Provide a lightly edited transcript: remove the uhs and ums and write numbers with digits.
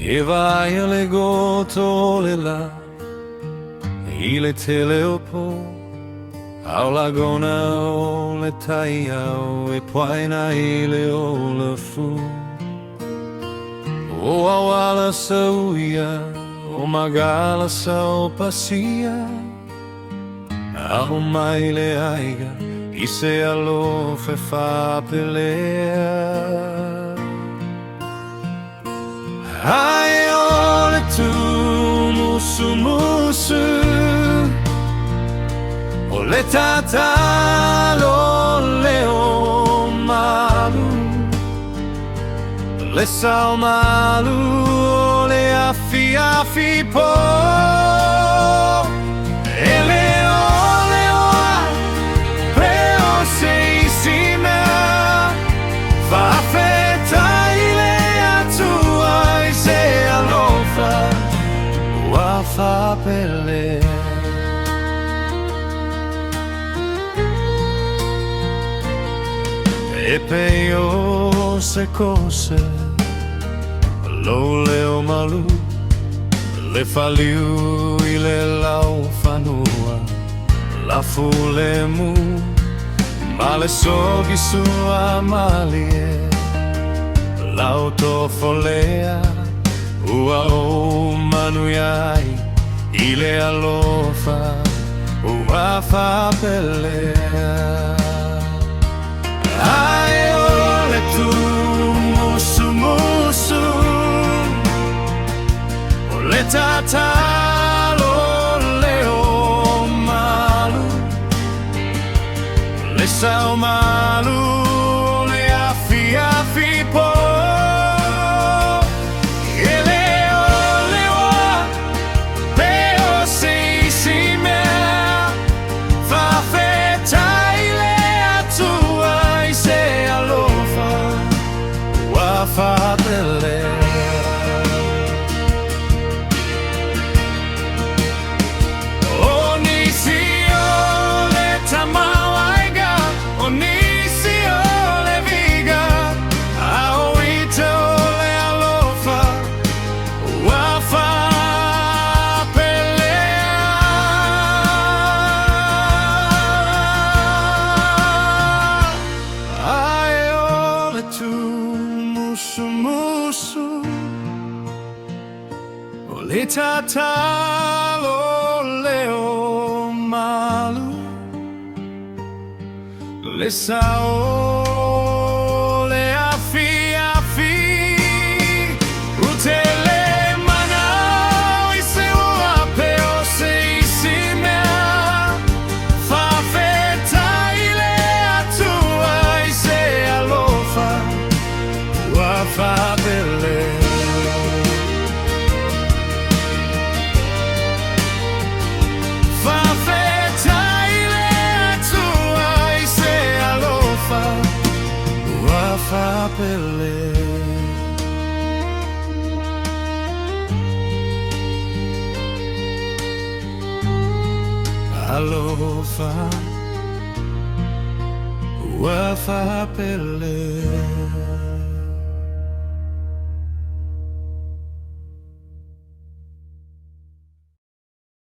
E vai le goto le la I le tele au lagona o le taeao e puaina I le lafu o auala sauia o magaala sau pasia Aumai I le Aiga I se alofa e faapelea Ai ole tu musu musu O le tatalo le o malu Le malu o le afiafi po E le oa preo se isina Atua se Alofa faapelea E peo se kose leo malū Le faliu I le laufanua lafulemū Ma sogi suamalie tofo manuia I le alofa faapelea Ai ole tu musu musu O le tatalo le o malu Le malu le afiafi po faapelea O nisi o le tamaoaiga O nisi o le viga Oute o le alofa faapelea Ai ole tu musu musu O le tatalo le o malu Le le afiafi Ute le manao I se peo se isimea I le Atua I se Alofa faapelea I le Atua I se Alofa faapelea Alofa faapelea